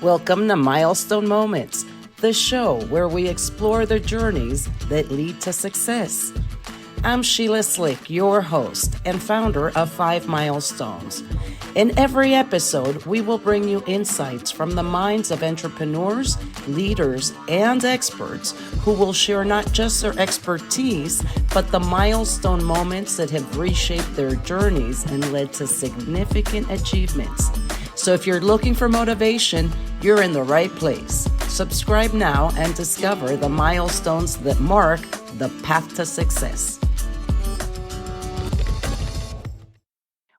Welcome to Milestone Moments, the show where we explore the journeys that lead to success. I'm Sheila Slick, your host and founder of 5 Milestones. In every episode, we will bring you insights from the minds of entrepreneurs, leaders, and experts who will share not just their expertise, but the milestone moments that have reshaped their journeys and led to significant achievements. So if you're looking for motivation, you're in the right place. Subscribe now and discover the milestones that mark the path to success.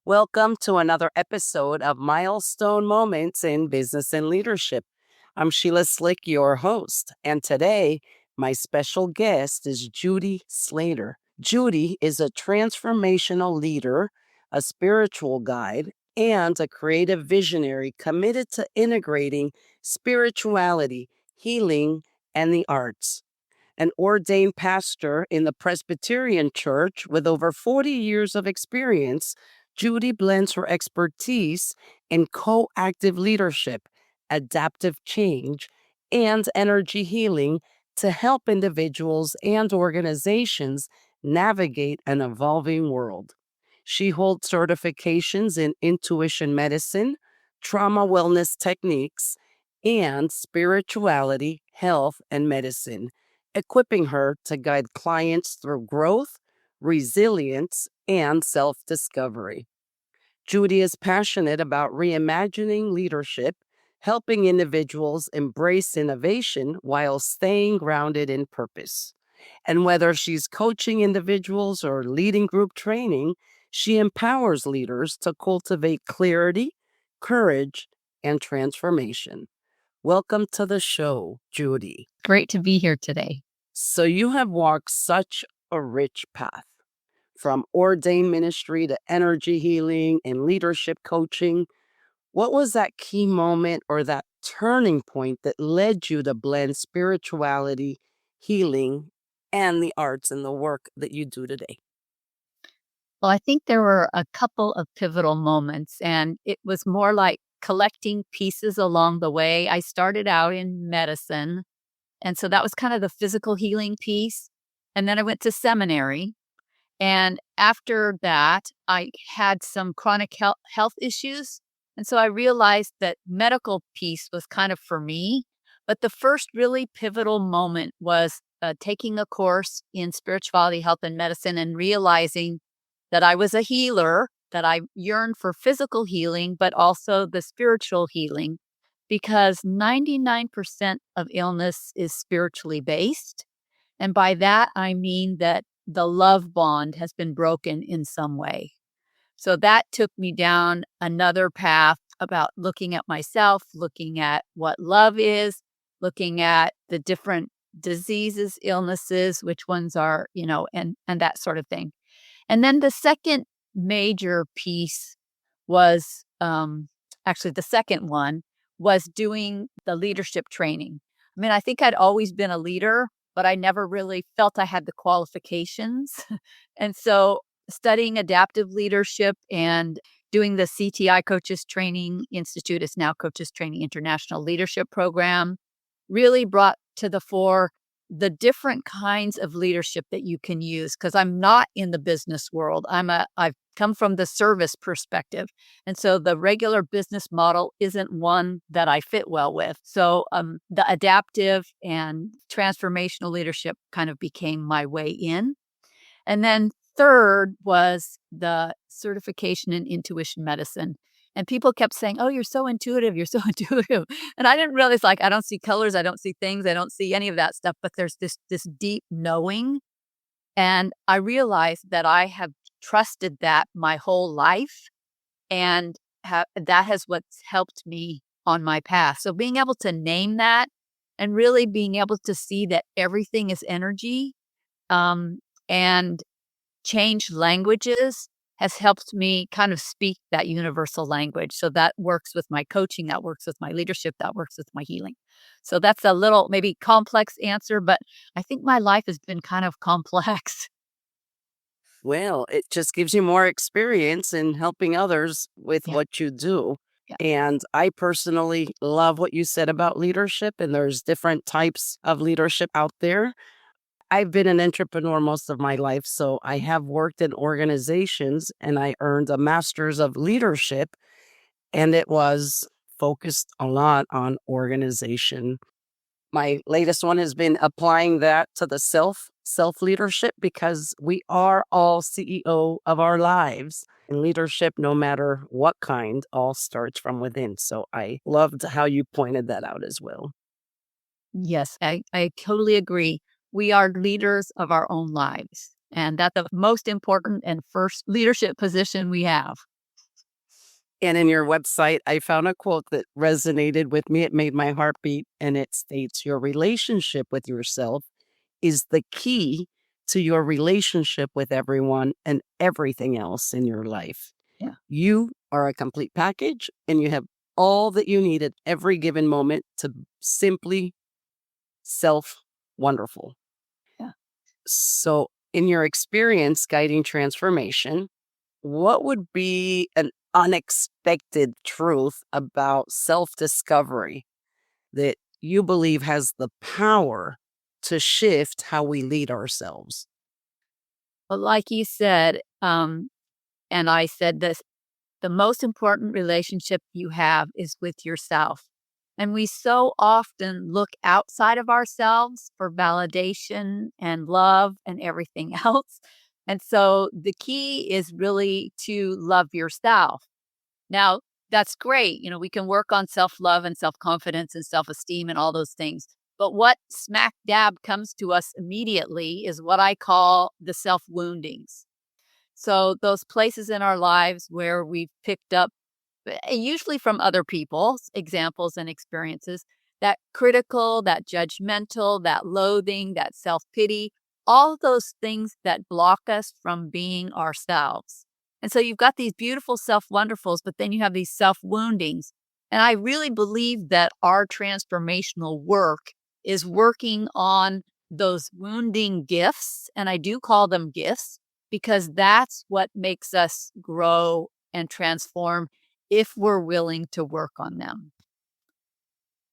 Welcome to another episode of Milestone Moments in Business and Leadership. I'm Sheila Slick, your host, and today my special guest is Judy Slater. Judy is a transformational leader, a spiritual guide, and a creative visionary committed to integrating spirituality, healing, and the arts. An ordained pastor in the Presbyterian Church with over 40 years of experience, Judy blends her expertise in coactive leadership, adaptive change, and energy healing to help individuals and organizations navigate an evolving world. She holds certifications in intuition medicine, trauma wellness techniques, and spirituality, health, and medicine, equipping her to guide clients through growth, resilience, and self discovery. Judy is passionate about reimagining leadership, helping individuals embrace innovation while staying grounded in purpose. And whether she's coaching individuals or leading group training, she empowers leaders to cultivate clarity, courage, and transformation. Welcome to the show, Judy. Great to be here today. So, you have walked such a rich path from ordained ministry to energy healing and leadership coaching. What was that key moment or that turning point that led you to blend spirituality, healing, and the arts in the work that you do today? Well, I think there were a couple of pivotal moments, and it was more like collecting pieces along the way. I started out in medicine, and so that was kind of the physical healing piece. And then I went to seminary. And after that, I had some chronic health issues. And so I realized that medical piece was kind of for me. But the first really pivotal moment was taking a course in spirituality, health, and medicine and realizing that I was a healer, that I yearned for physical healing, but also the spiritual healing, because 99% of illness is spiritually based. And by that, I mean that the love bond has been broken in some way. So that took me down another path about looking at myself, looking at what love is, looking at the different diseases, illnesses, which ones are, and that sort of thing. And then the second major piece was actually the second one was doing the leadership training. I mean, I think I'd always been a leader, but I never really felt I had the qualifications. And so studying adaptive leadership and doing the CTI Coaches Training Institute, is now Coaches Training International Leadership Program, really brought to the fore the different kinds of leadership that you can use, because I'm not in the business world. I've come from the service perspective. And so the regular business model isn't one that I fit well with. So the adaptive and transformational leadership kind of became my way in. And then third was the certification in intuition medicine. And people kept saying, "Oh, you're so intuitive. You're so intuitive." And I didn't realize, I don't see colors. I don't see things. I don't see any of that stuff. But there's this deep knowing. And I realized that I have trusted that my whole life. And that has what's helped me on my path. So being able to name that and really being able to see that everything is energy and change languages has helped me kind of speak that universal language. So that works with my coaching, that works with my leadership, that works with my healing. So that's a little maybe complex answer, but I think my life has been kind of complex. Well, it just gives you more experience in helping others with Yeah. what you do. Yeah. And I personally love what you said about leadership, and there's different types of leadership out there. I've been an entrepreneur most of my life, so I have worked in organizations and I earned a master's of leadership, and it was focused a lot on organization. My latest one has been applying that to the self leadership because we are all CEO of our lives. And leadership, no matter what kind, all starts from within. So I loved how you pointed that out as well. Yes, I totally agree. We are leaders of our own lives. And that's the most important and first leadership position we have. And in your website, I found a quote that resonated with me. It made my heart beat. And it states, your relationship with yourself is the key to your relationship with everyone and everything else in your life. Yeah. You are a complete package and you have all that you need at every given moment to simply self wonderful. Yeah. So, in your experience guiding transformation, what would be an unexpected truth about self discovery that you believe has the power to shift how we lead ourselves? But like you said, and I said this, the most important relationship you have is with yourself. And we so often look outside of ourselves for validation and love and everything else. And so the key is really to love yourself. Now, that's great. We can work on self love and self confidence and self esteem and all those things. But what smack dab comes to us immediately is what I call the self woundings. So, those places in our lives where we've picked up, usually from other people's examples and experiences, that critical, that judgmental, that loathing, that self pity, all those things that block us from being ourselves. And so you've got these beautiful self wonderfuls, but then you have these self woundings. And I really believe that our transformational work is working on those wounding gifts. And I do call them gifts because that's what makes us grow and transform if we're willing to work on them.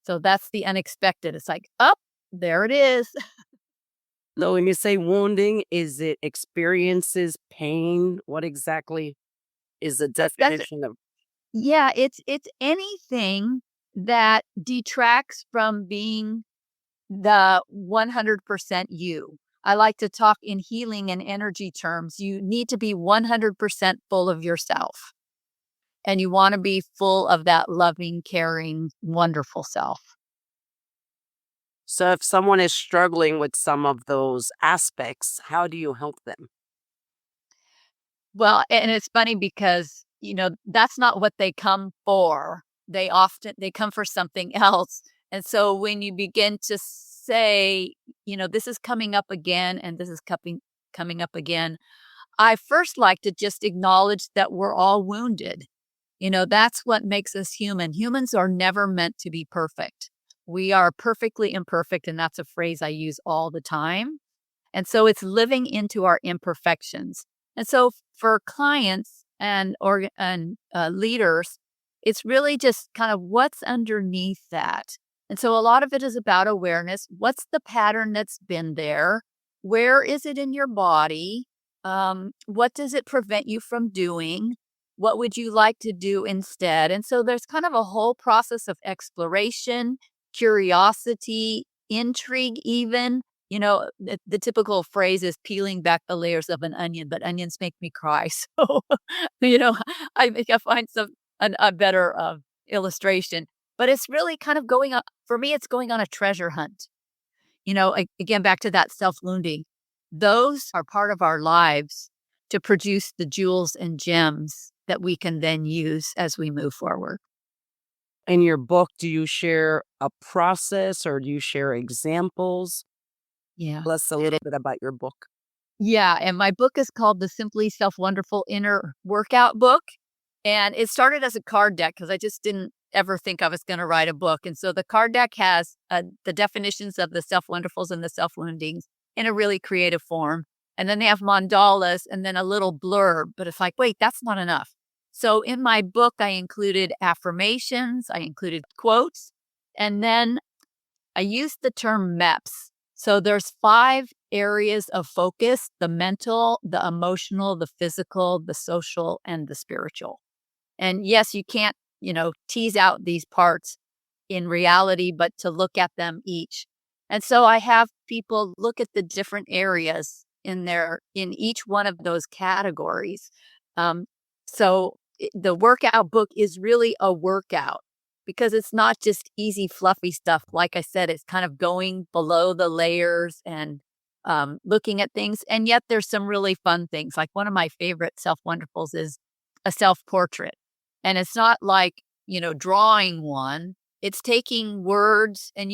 So that's the unexpected. It's like, up, there it is. So, when you say wounding, is it experiences pain? What exactly is the That's definition of? yeah, it's anything that detracts from being the 100% you. I like to talk in healing and energy terms. You need to be 100% full of yourself. And you want to be full of that loving, caring, wonderful self. So, if someone is struggling with some of those aspects, how do you help them? Well, and it's funny because, that's not what they come for. They come for something else. And so when you begin to say, this is coming up again and this is coming up again, I first like to just acknowledge that we're all wounded. That's what makes us human. Humans are never meant to be perfect. We are perfectly imperfect, and that's a phrase I use all the time. And so it's living into our imperfections. And so for clients and leaders, it's really just kind of what's underneath that. And so a lot of it is about awareness. What's the pattern that's been there? Where is it in your body? What does it prevent you from doing? What would you like to do instead? And so there's kind of a whole process of exploration, curiosity, intrigue, even. The typical phrase is peeling back the layers of an onion, but onions make me cry. So, you know, I think I find a better illustration. But it's really kind of going on, for me, it's going on a treasure hunt. Again, back to that self wounding. Those are part of our lives to produce the jewels and gems that we can then use as we move forward. In your book, do you share a process or do you share examples? Yeah. Tell us a little bit about your book. Yeah. And my book is called The Simply Self Wonderful Inner Workout Book. And it started as a card deck because I just didn't ever think I was going to write a book. And so the card deck has the definitions of the self wonderfuls and the self woundings in a really creative form. And then they have mandalas and then a little blurb. But it's like, wait, that's not enough. So in my book, I included affirmations, I included quotes, and then I used the term MEPS. So there's 5 areas of focus: the mental, the emotional, the physical, the social, and the spiritual. And yes, you can't, tease out these parts in reality, but to look at them each. And so I have people look at the different areas in each one of those categories. Um, the workout book is really a workout because it's not just easy, fluffy stuff. Like I said, it's kind of going below the layers and looking at things. And yet there's some really fun things. Like one of my favorite self wonderfuls is a self portrait. And it's not like, drawing one. It's taking words and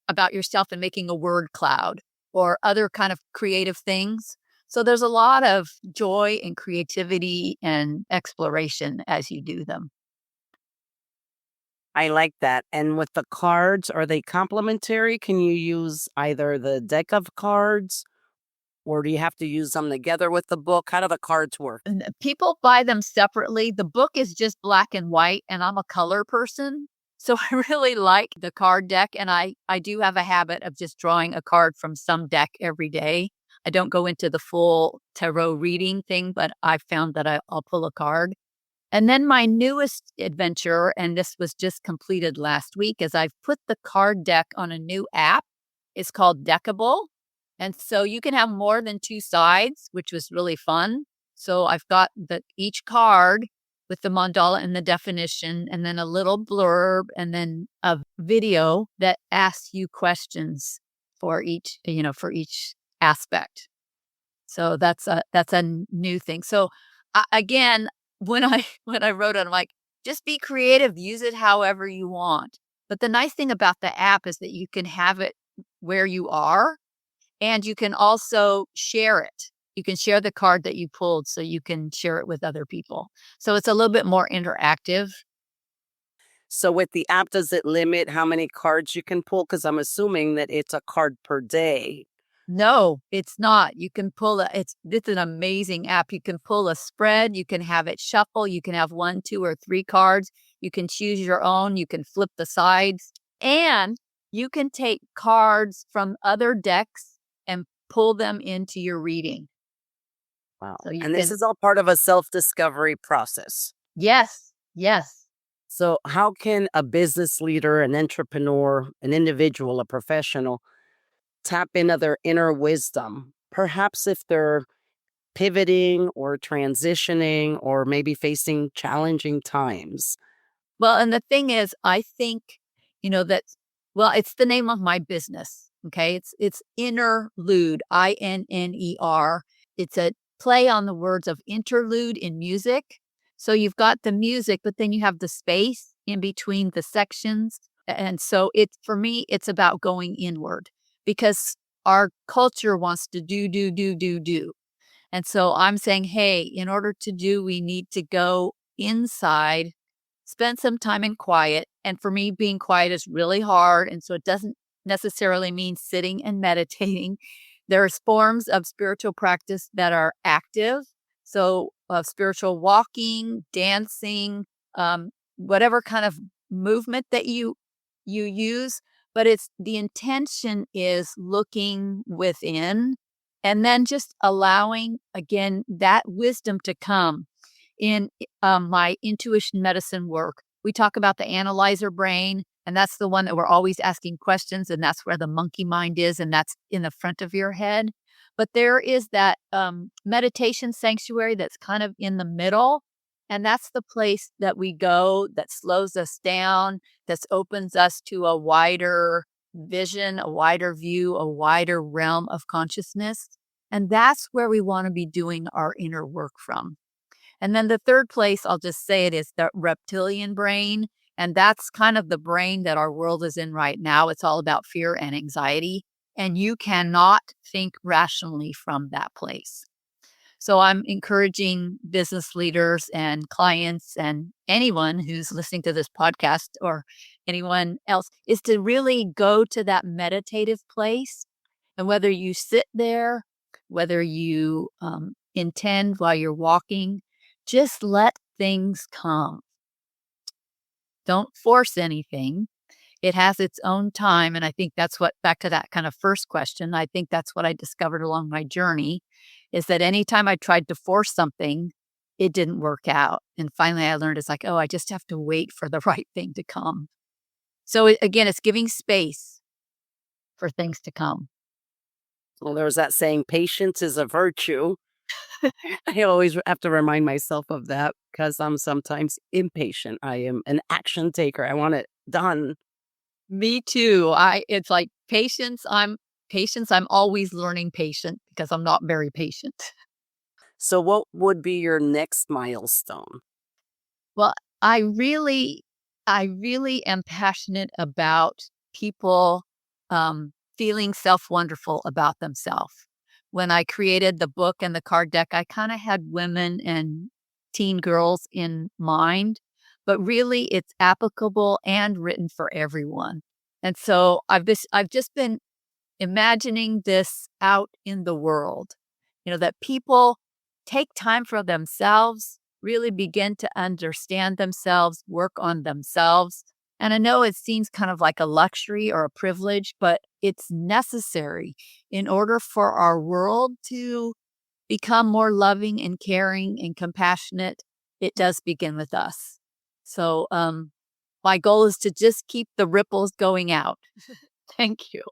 about yourself and making a word cloud or other kind of creative things. So there's a lot of joy and creativity and exploration as you do them. I like that. And with the cards, are they complementary? Can you use either the deck of cards or do you have to use them together with the book? How do the cards work? And people buy them separately. The book is just black and white, and I'm a color person. So I really like the card deck, and I do have a habit of just drawing a card from some deck every day. I don't go into the full tarot reading thing, but I found that I'll pull a card. And then my newest adventure, and this was just completed last week, is I've put the card deck on a new app. It's called Deckable. And so you can have more than 2 sides, which was really fun. So I've got each card with the mandala and the definition, and then a little blurb, and then a video that asks you questions for each aspect. So that's a new thing. So again, when I when I wrote it, I'm like, just be creative, use it however you want. But the nice thing about the app is that you can have it where you are, and you can also share it. You can share the card that you pulled so you can share it with other people. So it's a little bit more interactive. So with the app, does it limit how many cards you can pull? Because I'm assuming that it's a card per day. No, it's not. You can pull it's an amazing app. You can pull a spread, you can have it shuffle, you can have 1, 2, or 3 cards. You can choose your own, you can flip the sides, and you can take cards from other decks and pull them into your reading. Wow. So you And this can is all part of a self-discovery process. Yes, yes. So how can a business leader, an entrepreneur, an individual, a professional tap into their inner wisdom? Perhaps if they're pivoting or transitioning or maybe facing challenging times. Well, and the thing is, I think, that it's the name of my business. Okay. It's interlude, INNER. It's a play on the words of interlude in music. So you've got the music, but then you have the space in between the sections. And so for me, it's about going inward because our culture wants to do, do, do, do, do. And so I'm saying, hey, in order to do, we need to go inside, spend some time in quiet. And for me, being quiet is really hard. And so it doesn't necessarily mean sitting and meditating. There's forms of spiritual practice that are active. So spiritual walking, dancing, whatever kind of movement that you use. But it's the intention is looking within and then just allowing, again, that wisdom to come. In my intuition medicine work, we talk about the analyzer brain, and that's the one that we're always asking questions, and that's where the monkey mind is, and that's in the front of your head. But there is that meditation sanctuary that's kind of in the middle, and that's the place that we go that slows us down, that opens us to a wider vision, a wider view, a wider realm of consciousness. And that's where we want to be doing our inner work from. And then the third place, I'll just say it, is the reptilian brain. And that's kind of the brain that our world is in right now. It's all about fear and anxiety. And you cannot think rationally from that place. So I'm encouraging business leaders and clients and anyone who's listening to this podcast or anyone else is to really go to that meditative place. And whether you sit there, whether you intend while you're walking, just let things come. Don't force anything. It has its own time. And I think that's what, back to that kind of first question, I think that's what I discovered along my journey is that anytime I tried to force something, it didn't work out. And finally I learned it's like, oh, I just have to wait for the right thing to come. So again, it's giving space for things to come. Well, there's that saying, patience is a virtue. I always have to remind myself of that because I'm sometimes impatient. I am an action taker. I want it done. Me too. It's like patience. I'm always learning patient because I'm not very patient. So, what would be your next milestone? Well, I really I really am passionate about people, feeling self-wonderful about themselves. When I created the book and the card deck, I kinda had women and teen girls in mind, but really it's applicable and written for everyone. And so I've just been imagining this out in the world, that people take time for themselves, really begin to understand themselves, work on themselves. And I know it seems kind of like a luxury or a privilege, but it's necessary in order for our world to become more loving and caring and compassionate. It does begin with us. So, my goal is to just keep the ripples going out. Thank you.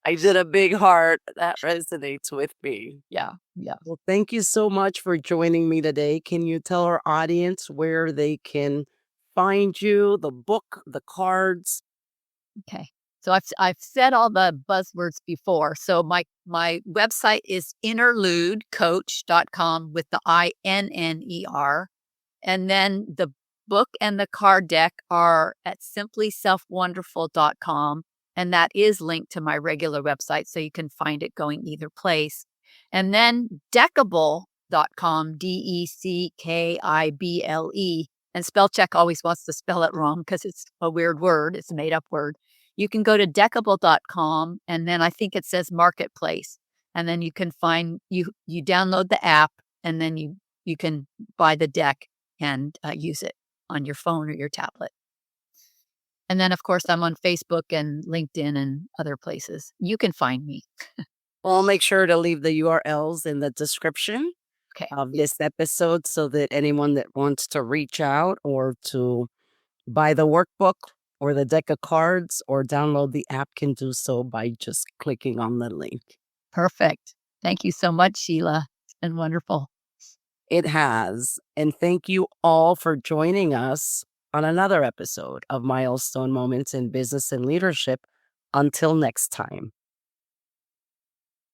I did a big heart. That resonates with me. Yeah, yeah. Well, thank you so much for joining me today. Can you tell our audience where they can find you, the book, the cards? Okay. So I've said all the buzzwords before. So my website is interludecoach.com with the INNER. And then the book and the card deck are at simplyselfwonderful.com. And that is linked to my regular website. So you can find it going either place. And then deckable.com, DECKIBLE. And spell check always wants to spell it wrong because it's a weird word. It's a made up word. You can go to deckable.com and then I think it says marketplace. And then you can find you download the app and then you can buy the deck and use it on your phone or your tablet. And then, of course, I'm on Facebook and LinkedIn and other places. You can find me. Well, I'll make sure to leave the URLs in the description Okay. of this episode so that anyone that wants to reach out or to buy the workbook or the deck of cards or download the app can do so by just clicking on the link. Perfect. Thank you so much, Sheila. It's been wonderful. It has. And thank you all for joining us on another episode of Milestone Moments in Business and Leadership. Until next time.